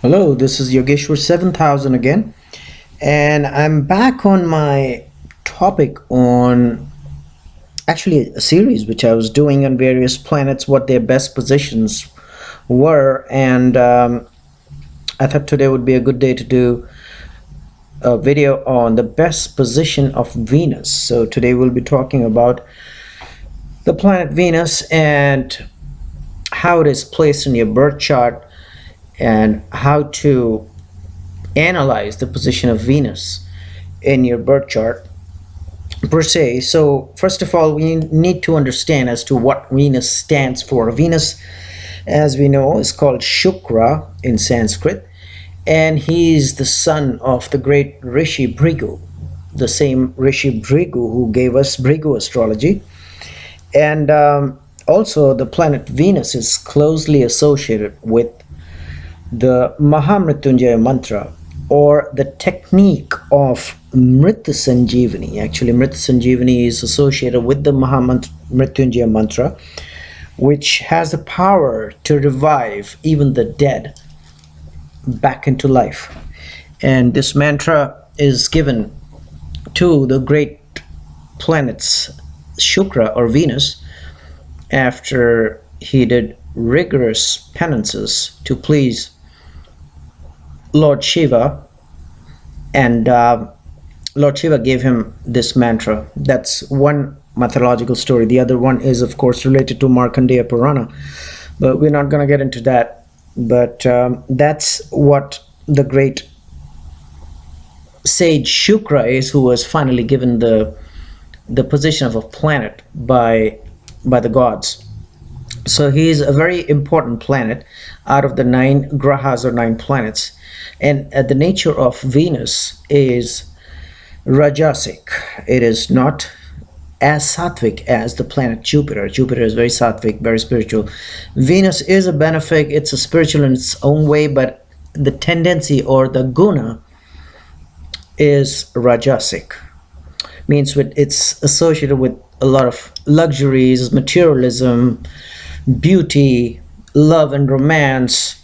Hello, this is Yogeshwar 7000 again, and I'm back on my topic on actually a series which I was doing on various planets, what their best positions were, and I thought today would be a good day to do a video on the best position of Venus. So today we'll be talking about the planet Venus and how it is placed in your birth chart and how to analyze the position of Venus in your birth chart per se. So first of all, we need to understand as to what Venus stands for. Venus, as we know, is called Shukra in Sanskrit, and he is the son of the great Rishi Bhrigu, the same Rishi Bhrigu who gave us Bhrigu astrology. And also the planet Venus is closely associated with the Mahamrityunjaya mantra, or the technique of Mrita Sanjeevani. Actually, Mrita Sanjeevani is associated with the Mahamrityunjaya mantra, which has the power to revive even the dead back into life. And this mantra is given to the great planets Shukra or Venus after he did rigorous penances to please Lord Shiva, and Lord Shiva gave him this mantra. That's one mythological story. The other one is, of course, related to Markandeya Purana, but we're not going to get into that. But that's what the great sage Shukra is, who was finally given the position of a planet by the gods. So he is a very important planet out of the 9 grahas or 9 planets. And the nature of Venus is Rajasic. It is not as sattvic as the planet Jupiter. Jupiter is very sattvic, very spiritual. Venus is a benefic. It's a spiritual in its own way, but the tendency or the guna is Rajasic. Means it's associated with a lot of luxuries, materialism, beauty, love and romance,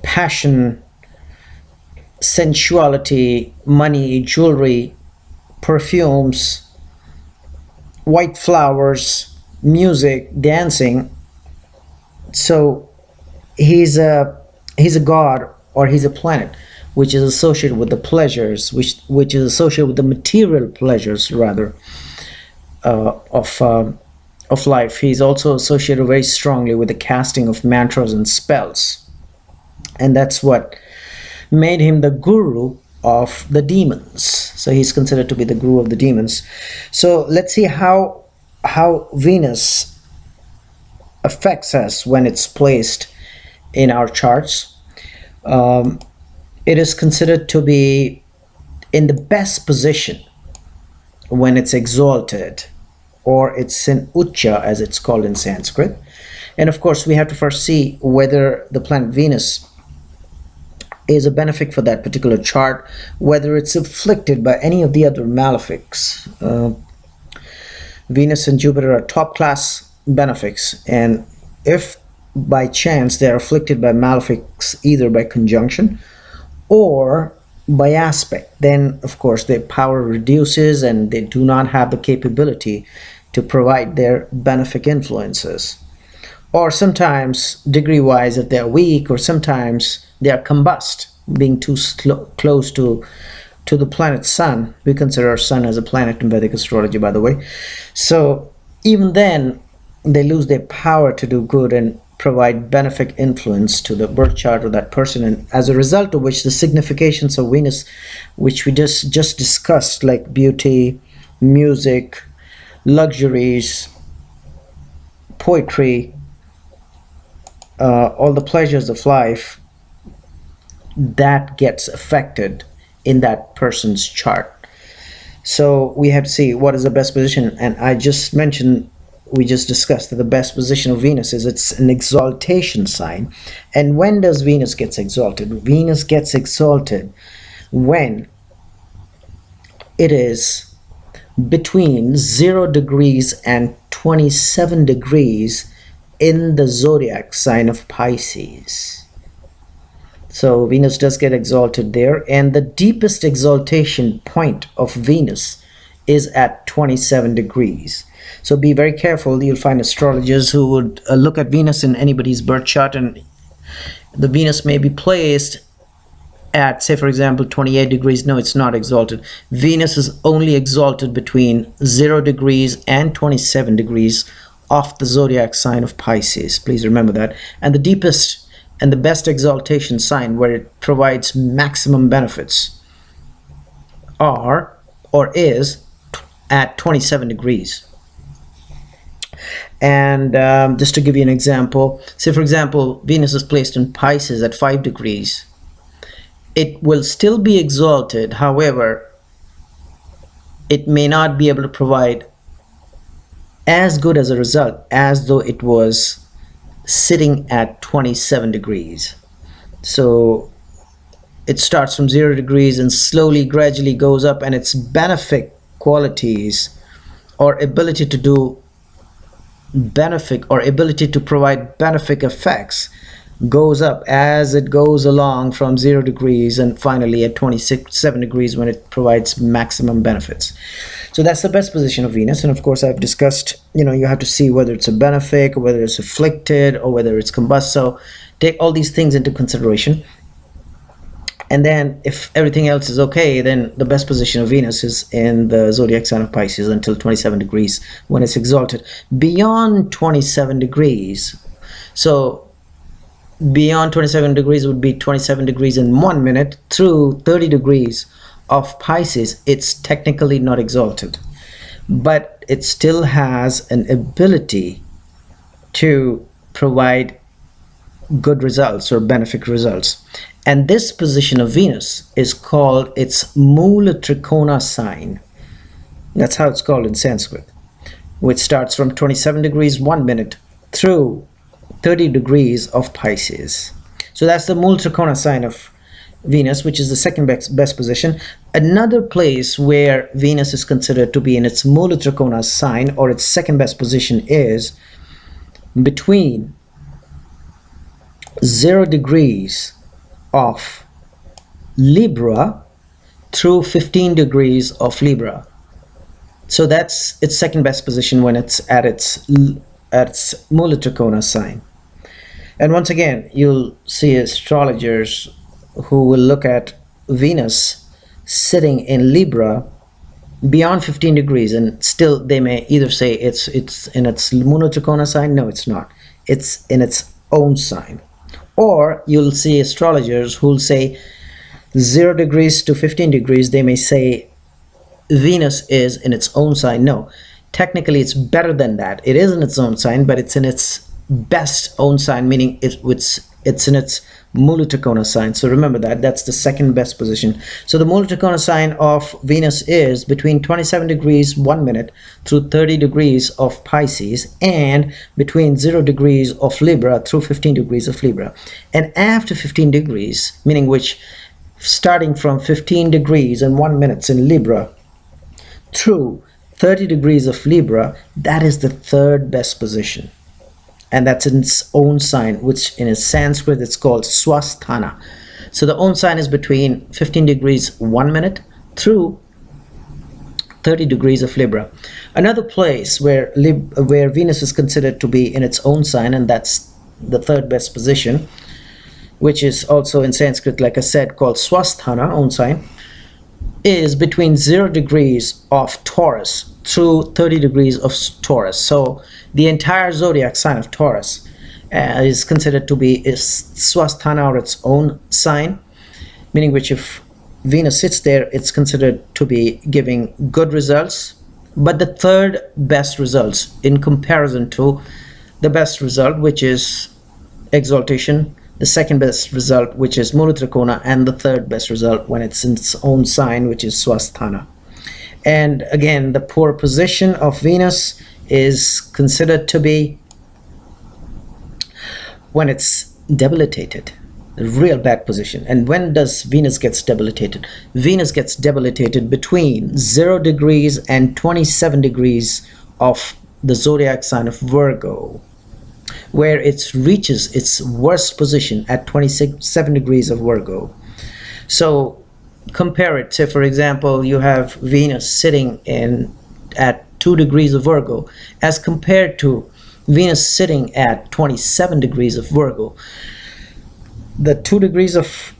passion, sensuality, money, jewelry, perfumes, white flowers, music, dancing. So he's a god, or he's a planet which is associated with the pleasures, which is associated with the material pleasures rather of life. He's also associated very strongly with the casting of mantras and spells, and that's what made him the guru of the demons. So he's considered to be the guru of the demons. So let's see how Venus affects us when it's placed in our charts. It is considered to be in the best position when it's exalted, or it's in Ucha as it's called in Sanskrit. And of course we have to first see whether the planet Venus is a benefic for that particular chart, whether it's afflicted by any of the other malefics. Venus and Jupiter are top class benefics, and if by chance they're afflicted by malefics either by conjunction or by aspect, then of course their power reduces and they do not have the capability to provide their benefic influences. Or sometimes degree wise if they're weak, or sometimes they are combust, being too close to the planet Sun. We consider our Sun as a planet in Vedic astrology, by the way. So even then they lose their power to do good and provide benefic influence to the birth chart of that person, and as a result of which the significations of Venus, which we just discussed, like beauty, music, luxuries, poetry, all the pleasures of life, that gets affected in that person's chart. So we have to see what is the best position, and we just discussed that the best position of Venus is it's an exaltation sign. And when does Venus gets exalted? Venus gets exalted when it is between 0 degrees and 27 degrees in the zodiac sign of Pisces. So Venus does get exalted there, and the deepest exaltation point of Venus is at 27 degrees. So be very careful. You'll find astrologers who would look at Venus in anybody's birth chart, and the Venus may be placed at, say for example, 28 degrees. No, it's not exalted. Venus is only exalted between 0 degrees and 27 degrees of the zodiac sign of Pisces. Please remember that. And the deepest and the best exaltation sign where it provides maximum benefits are or is at 27 degrees. And just to give you an example, say for example, Venus is placed in Pisces at 5 degrees. It will still be exalted. However, it may not be able to provide as good as a result as though it was sitting at 27 degrees. So it starts from 0 degrees and slowly, gradually goes up, and its benefic qualities or ability to do benefic or ability to provide benefic effects goes up as it goes along from 0 degrees and finally at 27 degrees when it provides maximum benefits. So that's the best position of Venus. And of course, I've discussed, you have to see whether it's a benefic or whether it's afflicted or whether it's combust. So take all these things into consideration. And then if everything else is okay, then the best position of Venus is in the zodiac sign of Pisces until 27 degrees when it's exalted. Beyond 27 degrees, so beyond 27 degrees would be 27 degrees in 1 minute through 30 degrees of Pisces. It's technically not exalted, but it still has an ability to provide good results or benefic results. And this position of Venus is called its Mula Trikona sign. That's how it's called in Sanskrit, which starts from 27 degrees 1 minute through 30 degrees of Pisces. So that's the Mula Trikona sign of Venus, which is the second best position. Another place where Venus is considered to be in its Mula Trikona sign or its second best position is between 0 degrees of Libra through 15 degrees of Libra. So that's its second best position when it's at its Mula Trikona sign. And once again, you'll see astrologers who will look at Venus sitting in Libra beyond 15 degrees, and still they may either say it's in its Mula Trikona sign. No, it's not. It's in its own sign. Or you'll see astrologers who'll say 0 degrees to 15 degrees, they may say Venus is in its own sign. No, technically it's better than that. It is in its own sign, but it's in its best own sign, meaning it's in its Mula Trikona sign. So remember that. That's the second best position. So the Mula Trikona sign of Venus is between 27 degrees 1 minute through 30 degrees of Pisces, and between 0 degrees of Libra through 15 degrees of Libra. And after 15 degrees, meaning which starting from 15 degrees and 1 minute in Libra through 30 degrees of Libra, that is the third best position. And that's in its own sign, which in Sanskrit it's called Swasthana. So the own sign is between 15 degrees 1 minute through 30 degrees of Libra. Another place where Venus is considered to be in its own sign, and that's the third best position, which is also in Sanskrit, like I said, called Swasthana, own sign, is between 0 degrees of Taurus through 30 degrees of Taurus. So the entire zodiac sign of Taurus is considered to be Swasthana, or its own sign, meaning which if Venus sits there, it's considered to be giving good results, but the third best results in comparison to the best result, which is exaltation, the second best result, which is Mula Trikona, and the third best result when it's in its own sign, which is Swasthana. And again, the poor position of Venus is considered to be when it's debilitated, a real bad position. And when does Venus gets debilitated? Venus gets debilitated between 0 degrees and 27 degrees of the zodiac sign of Virgo. where it reaches its worst position at 27 degrees of Virgo. So compare it. Say, for example, you have Venus sitting in at 2 degrees of Virgo as compared to Venus sitting at 27 degrees of Virgo. The 2 degrees of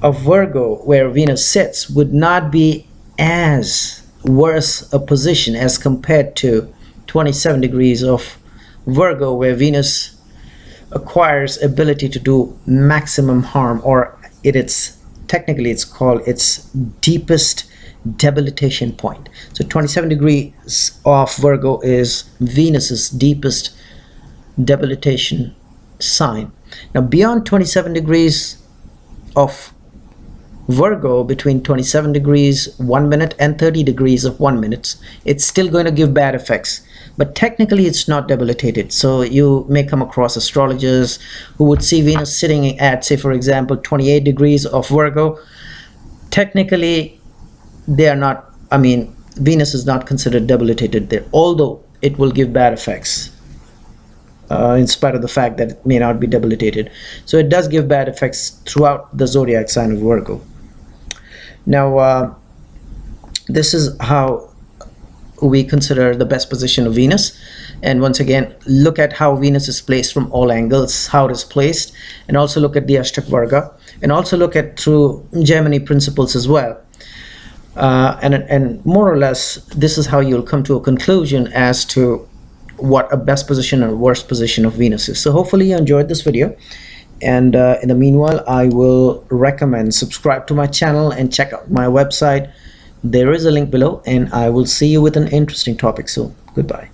Virgo where Venus sits would not be as worse a position as compared to 27 degrees of Virgo where Venus acquires ability to do maximum harm, or it's technically it's called its deepest debilitation point. So 27 degrees of Virgo is Venus's deepest debilitation sign. Now beyond 27 degrees of Virgo, between 27 degrees 1 minute and 30 degrees of 1 minute, it's still going to give bad effects, but technically it's not debilitated. So you may come across astrologers who would see Venus sitting at, say for example, 28 degrees of Virgo. Technically they are not, I mean, Venus is not considered debilitated there, although it will give bad effects in spite of the fact that it may not be debilitated. So it does give bad effects throughout the zodiac sign of Virgo. Now this is how we consider the best position of Venus. And once again, look at how Venus is placed from all angles, how it is placed, and also look at the Ashtaka Varga, and also look at through Gemini principles as well. And more or less, this is how you'll come to a conclusion as to what a best position or worst position of Venus is. So hopefully you enjoyed this video, and in the meanwhile, I will recommend subscribe to my channel and check out my website. There is a link below, and I will see you with an interesting topic soon. Goodbye.